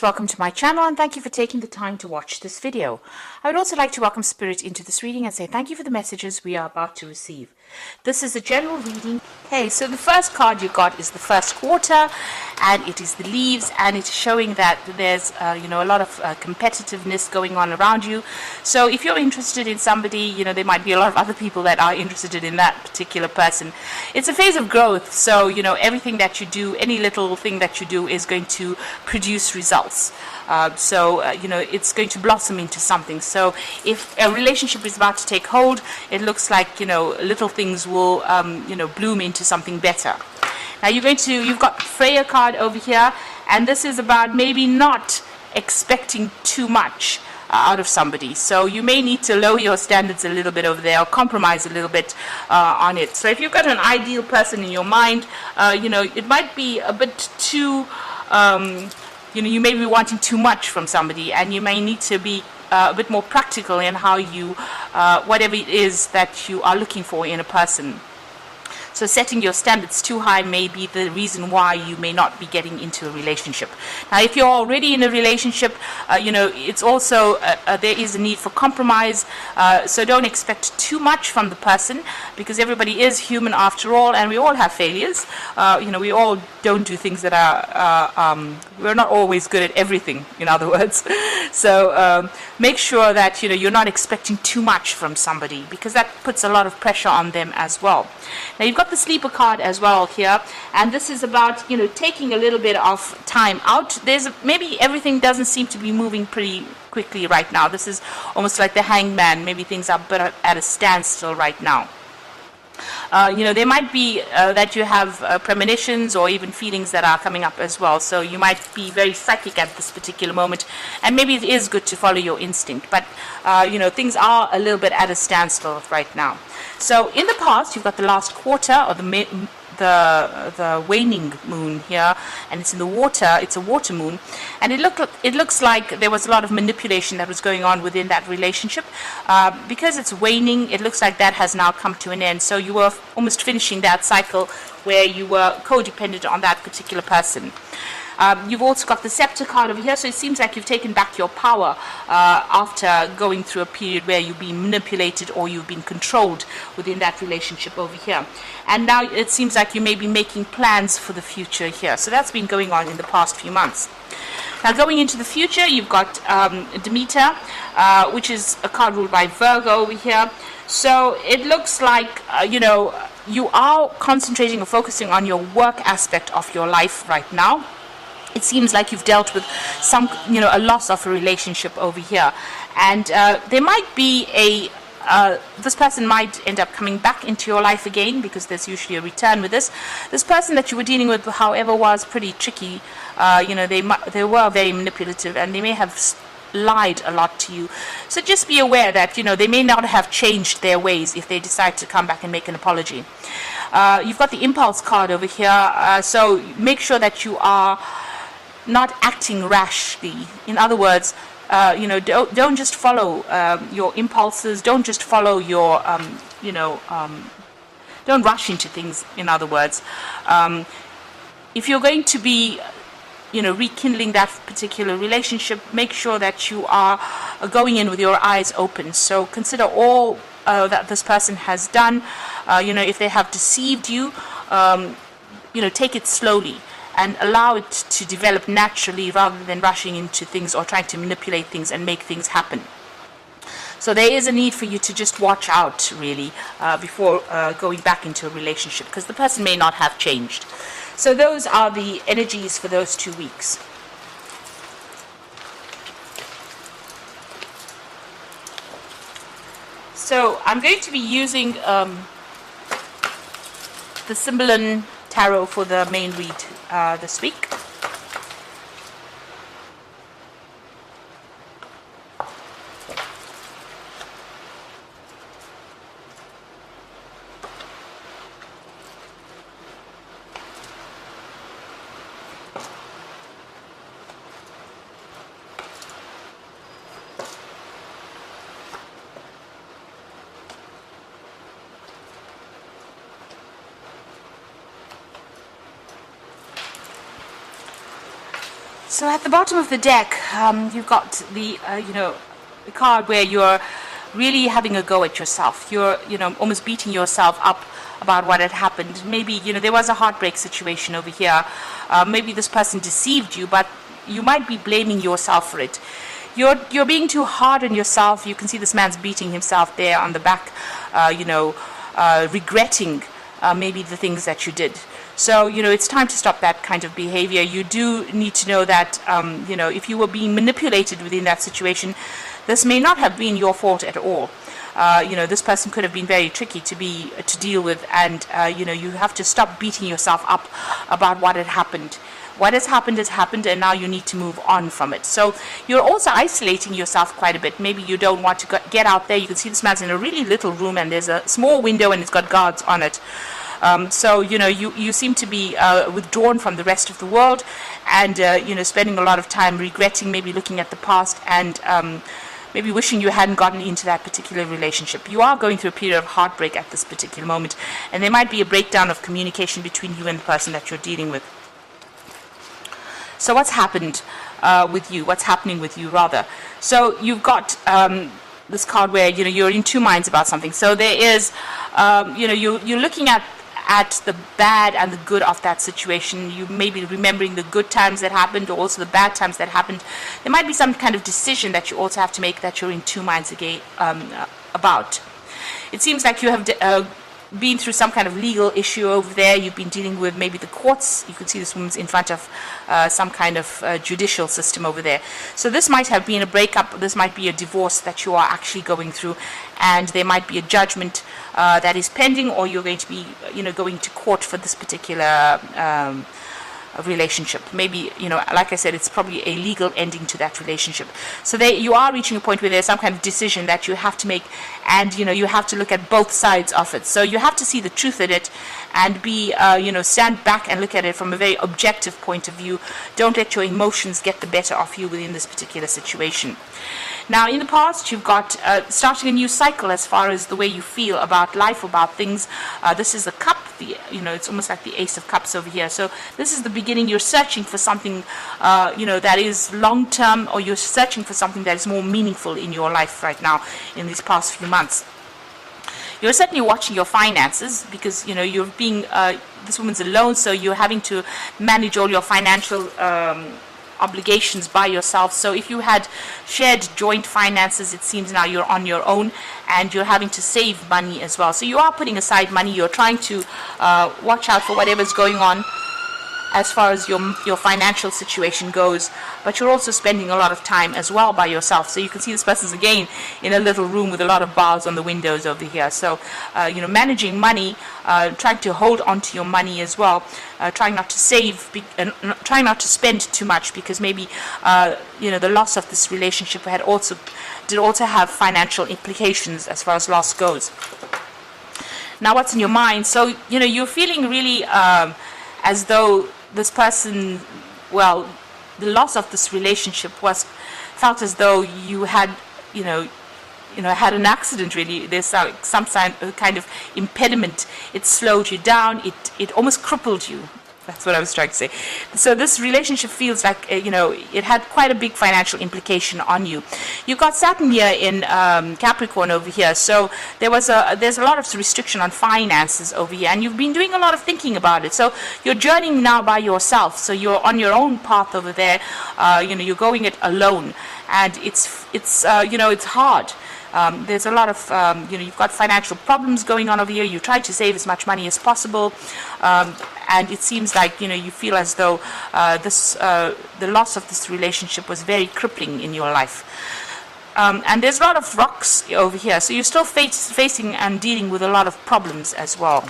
Welcome to my channel and thank you for taking the time to watch this video. I would also like to welcome Spirit into this reading and say thank you for the messages we are about to receive. This is a general reading. Okay, so the first card you got is the first quarter, and it is the leaves, and it's showing that there's a lot of competitiveness going on around you. So if you're interested in somebody, there might be a lot of other people that are interested in that particular person. It's a phase of growth, so everything that you do, any little thing that you do is going to produce results. It's going to blossom into something. So if a relationship is about to take hold, it looks like little things will bloom into something better. Now you've got Freya card over here, and this is about maybe not expecting too much out of somebody. So you may need to lower your standards a little bit over there, or compromise a little bit on it. So if you've got an ideal person in your mind, it might be a bit too you may be wanting too much from somebody, and you may need to be a bit more practical in how you whatever it is that you are looking for in a person. So setting your standards too high may be the reason why you may not be getting into a relationship. Now, if you're already in a relationship, it's also there is a need for compromise. So don't expect too much from the person, because everybody is human after all, and we all have failures. We all don't do things that are we're not always good at everything, in other words. So make sure that you're not expecting too much from somebody, because that puts a lot of pressure on them as well. Now you've got the sleeper card as well here, and this is about taking a little bit of time out. Maybe everything doesn't seem to be moving pretty quickly right now. This is almost like the hangman. Maybe things are at a standstill right now. There might be that you have premonitions or even feelings that are coming up as well. So you might be very psychic at this particular moment, and maybe it is good to follow your instinct. But things are a little bit at a standstill right now. So in the past, you've got the last quarter, or the waning moon here, and it's in the water. It's a water moon, and it looks like there was a lot of manipulation that was going on within that relationship. Because it's waning, it looks like that has now come to an end. So you were almost finishing that cycle where you were codependent on that particular person. You've also got the scepter card over here, so it seems like you've taken back your power after going through a period where you've been manipulated or you've been controlled within that relationship over here. And now it seems like you may be making plans for the future here. So that's been going on in the past few months. Now going into the future, you've got Demeter, which is a card ruled by Virgo over here. So it looks like, you are concentrating or focusing on your work aspect of your life right now. It seems like you've dealt with a loss of a relationship over here, and there might be this person might end up coming back into your life again, because there's usually a return with this. This person that you were dealing with, however, was pretty tricky. They were very manipulative, and they may have lied a lot to you. So just be aware that they may not have changed their ways if they decide to come back and make an apology. You've got the impulse card over here, so make sure that you are not acting rashly. In other words, don't just follow your impulses. Don't just follow your don't rush into things. In other words, if you're going to be rekindling that particular relationship, make sure that you are going in with your eyes open. So consider all that this person has done. If they have deceived you, take it slowly and allow it to develop naturally, rather than rushing into things or trying to manipulate things and make things happen. So there is a need for you to just watch out, really, before going back into a relationship, because the person may not have changed. So those are the energies for those 2 weeks. So I'm going to be using the Cymbeline Tarot for the main read this week. So at the bottom of the deck, you've got the, the card where you're really having a go at yourself. You're, almost beating yourself up about what had happened. Maybe, there was a heartbreak situation over here. Maybe this person deceived you, but you might be blaming yourself for it. You're being too hard on yourself. You can see this man's beating himself there on the back, regretting maybe the things that you did. So, it's time to stop that kind of behavior. You do need to know that, if you were being manipulated within that situation, this may not have been your fault at all. This person could have been very tricky to deal with, and, you have to stop beating yourself up about what had happened. What has happened, and now you need to move on from it. So you're also isolating yourself quite a bit. Maybe you don't want to get out there. You can see this man's in a really little room, and there's a small window, and it's got guards on it. So, you seem to be withdrawn from the rest of the world, and, spending a lot of time regretting, maybe looking at the past, and maybe wishing you hadn't gotten into that particular relationship. You are going through a period of heartbreak at this particular moment, and there might be a breakdown of communication between you and the person that you're dealing with. So what's happened with you? What's happening with you, rather? So you've got this card where, you're in two minds about something. So there is, you're looking at the bad and the good of that situation. You may be remembering the good times that happened, or also the bad times that happened. There might be some kind of decision that you also have to make that you're in two minds again about. It seems like you have been through some kind of legal issue over there. You've been dealing with maybe the courts. You can see this woman's in front of some kind of judicial system over there. So this might have been a breakup. This might be a divorce that you are actually going through, and there might be a judgment that is pending, or you're going to be, going to court for this particular relationship. Maybe, like I said, it's probably a legal ending to that relationship. So you are reaching a point where there's some kind of decision that you have to make, and you have to look at both sides of it. So you have to see the truth in it, and be stand back and look at it from a very objective point of view. Don't let your emotions get the better of you within this particular situation. Now, in the past, you've got starting a new cycle as far as the way you feel about life, about things. This is the cup. It's almost like the Ace of Cups over here. So this is the beginning. You're searching for something, that is long-term, or you're searching for something that is more meaningful in your life right now in these past few months. You're certainly watching your finances, because, you're being, this woman's alone, so you're having to manage all your financial obligations by yourself. So if you had shared joint finances, it seems now you're on your own, and you're having to save money as well. So you are putting aside money. You're trying to watch out for whatever's going on as far as your financial situation goes, but you're also spending a lot of time as well by yourself. So you can see this person's again in a little room with a lot of bars on the windows over here. So managing money, trying to hold on to your money as well, trying not to save, trying not to spend too much, because maybe the loss of this relationship did also have financial implications as far as loss goes. Now, what's in your mind? So you're feeling really as though this person, the loss of this relationship felt as though you had, had an accident. Really, there's some kind of impediment. It slowed you down. It almost crippled you. That's what I was trying to say. So this relationship feels like, it had quite a big financial implication on you. You've got Saturn here in Capricorn over here. So there's a lot of restriction on finances over here, and you've been doing a lot of thinking about it. So you're journeying now by yourself. So you're on your own path over there. You're going it alone, and it's hard. There's a lot of, you've got financial problems going on over here. You try to save as much money as possible, and it seems like, you feel as though the loss of this relationship was very crippling in your life. And there's a lot of rocks over here, so you're still facing and dealing with a lot of problems as well.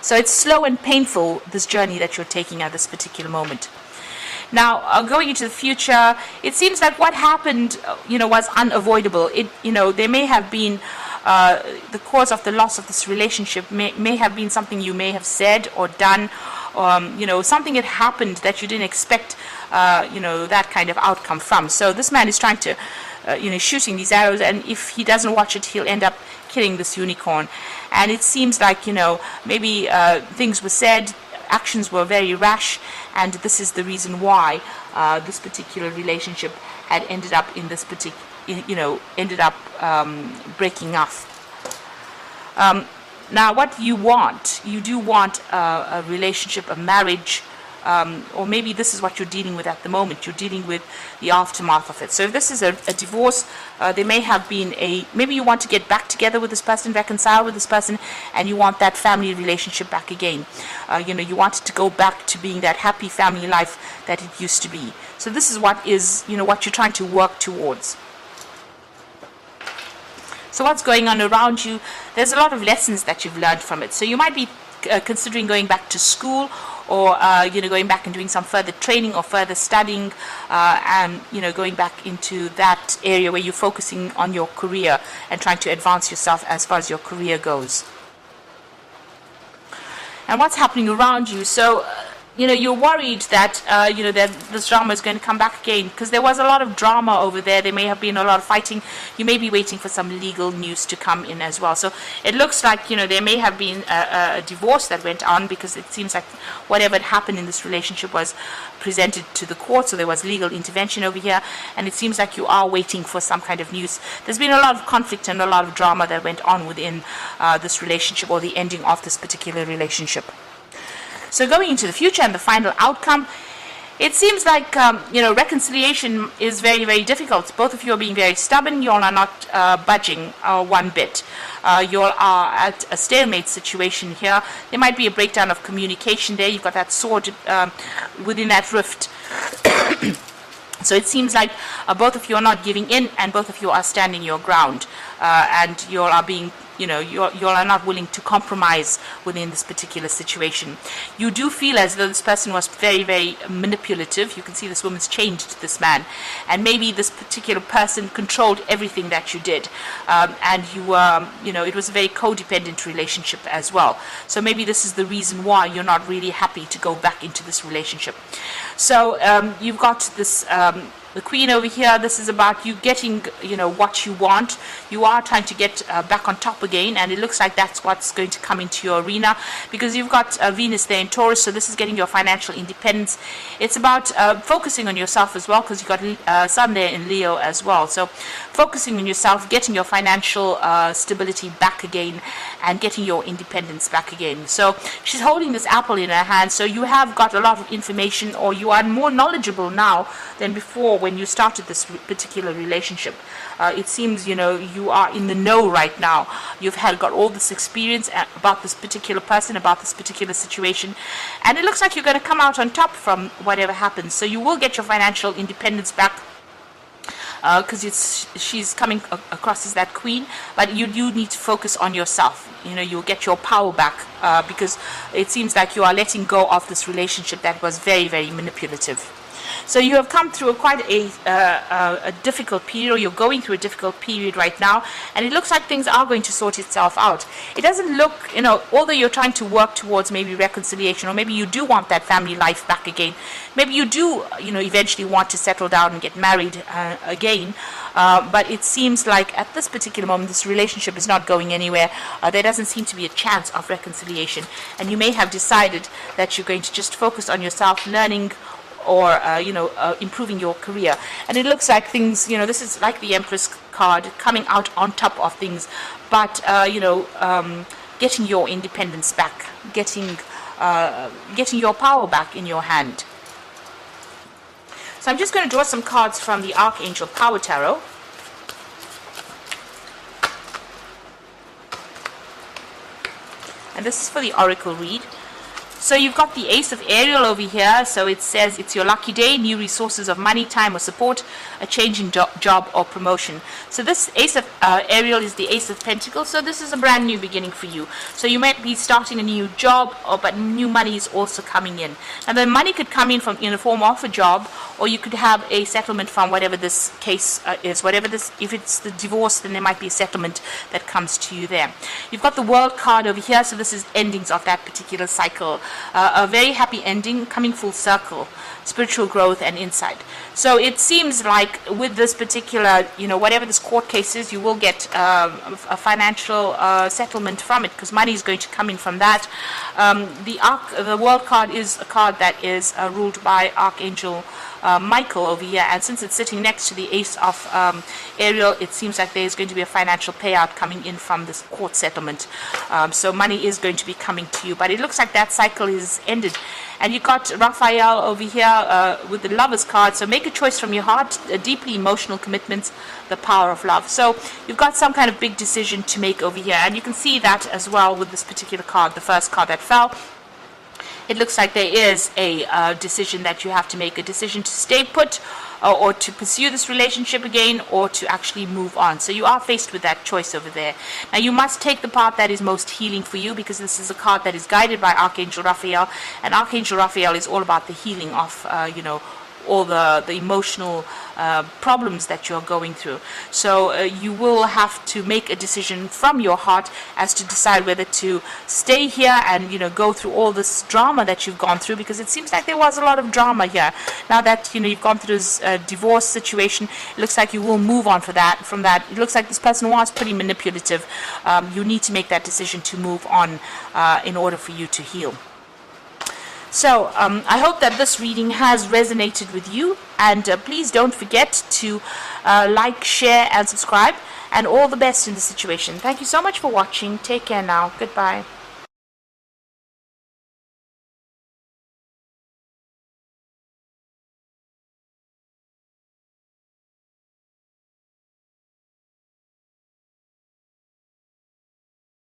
So it's slow and painful, this journey that you're taking at this particular moment. Now, going into the future, it seems like what happened, was unavoidable. There may have been the cause of the loss of this relationship may have been something you may have said or done, something had happened that you didn't expect, that kind of outcome from. So this man is trying to, shooting these arrows, and if he doesn't watch it, he'll end up killing this unicorn. And it seems like, maybe things were said, actions were very rash, and this is the reason why this particular relationship had ended up in this particular, breaking off. Now, what you want, you do want a relationship, a marriage, or maybe this is what you're dealing with at the moment. You're dealing with the aftermath of it. So if this is a divorce, there may have been maybe you want to get back together with this person, reconcile with this person, and you want that family relationship back again. You want it to go back to being that happy family life that it used to be. So this is what what you're trying to work towards. So what's going on around you? There's a lot of lessons that you've learned from it. So you might be considering going back to school, or going back and doing some further training or further studying, and going back into that area where you're focusing on your career and trying to advance yourself as far as your career goes. And what's happening around you? So you're worried that that this drama is going to come back again, because there was a lot of drama over there. There may have been a lot of fighting. You may be waiting for some legal news to come in as well. So it looks like there may have been a divorce that went on, because it seems like whatever had happened in this relationship was presented to the court. So there was legal intervention over here, and it seems like you are waiting for some kind of news. There's been a lot of conflict and a lot of drama that went on within this relationship, or the ending of this particular relationship. So going into the future and the final outcome, it seems like reconciliation is very, very difficult. Both of you are being very stubborn. You all are not budging one bit. You all are at a stalemate situation here. There might be a breakdown of communication there. You've got that sword within that rift. So it seems like both of you are not giving in, and both of you are standing your ground, and you all are being you all are not willing to compromise within this particular situation. You do feel as though this person was very, very manipulative. You can see this woman's changed this man, and maybe this particular person controlled everything that you did, and you were, it was a very codependent relationship as well. So maybe this is the reason why you're not really happy to go back into this relationship. So you've got this the Queen over here. This is about you getting what you want. You are trying to get back on top again, and it looks like that's what's going to come into your arena, because you've got Venus there in Taurus. So this is getting your financial independence. It's about focusing on yourself as well, because you've got Sun there in Leo as well. So focusing on yourself, getting your financial stability back again, and getting your independence back again. So she's holding this apple in her hand. So you have got a lot of information, or you are more knowledgeable now than before when you started this particular relationship. It seems you are in the know right now. You've got all this experience about this particular person, about this particular situation, and it looks like you're going to come out on top from whatever happens. So you will get your financial independence back, because she's coming across as that queen, but you do need to focus on yourself. You'll get your power back, because it seems like you are letting go of this relationship that was very, very manipulative. So you have come through quite a difficult period, or you're going through a difficult period right now, and it looks like things are going to sort itself out. It doesn't look, although you're trying to work towards maybe reconciliation, or maybe you do want that family life back again, maybe you do, eventually want to settle down and get married again, but it seems like at this particular moment, this relationship is not going anywhere. There doesn't seem to be a chance of reconciliation, and you may have decided that you're going to just focus on yourself, learning, or improving your career. And it looks like things, this is like the Empress card, coming out on top of things, but getting your independence back, getting your power back in your hand. So I'm just going to draw some cards from the Archangel Power Tarot. And this is for the Oracle read. So you've got the Ace of Ariel over here. So it says it's your lucky day, new resources of money, time or support, a change in job or promotion. So this Ace of Ariel is the Ace of Pentacles. So this is a brand new beginning for you. So you might be starting a new job, but new money is also coming in. And the money could come in in the form of a job, or you could have a settlement from whatever this case is. If it's the divorce, then there might be a settlement that comes to you there. You've got the World card over here. So this is endings of that particular cycle. A very happy ending, coming full circle, spiritual growth and insight. So it seems like with this particular, whatever this court case is, you will get a financial settlement from it, because money is going to come in from that. The World card is a card that is ruled by Archangel Michael over here, and since it's sitting next to the Ace of Ariel, it seems like there's going to be a financial payout coming in from this court settlement. So money is going to be coming to you, but it looks like that cycle is ended. And you got Raphael over here with the Lovers card. So make a choice from your heart, deeply emotional commitments, the power of love. So you've got some kind of big decision to make over here, and you can see that as well with this particular card, the first card that fell. It looks like there is a decision that you have to make, a decision to stay put or to pursue this relationship again, or to actually move on. So you are faced with that choice over there. Now you must take the path that is most healing for you, because this is a card that is guided by Archangel Raphael, and Archangel Raphael is all about the healing of, all the emotional problems that you're going through. So you will have to make a decision from your heart as to decide whether to stay here and go through all this drama that you've gone through, because it seems like there was a lot of drama here. Now that you've gone through this divorce situation, it looks like you will move on from that. It looks like this person was pretty manipulative. You need to make that decision to move on in order for you to heal. So I hope that this reading has resonated with you, and please don't forget to like, share and subscribe, and all the best in the situation. Thank you so much for watching. Take care now. Goodbye.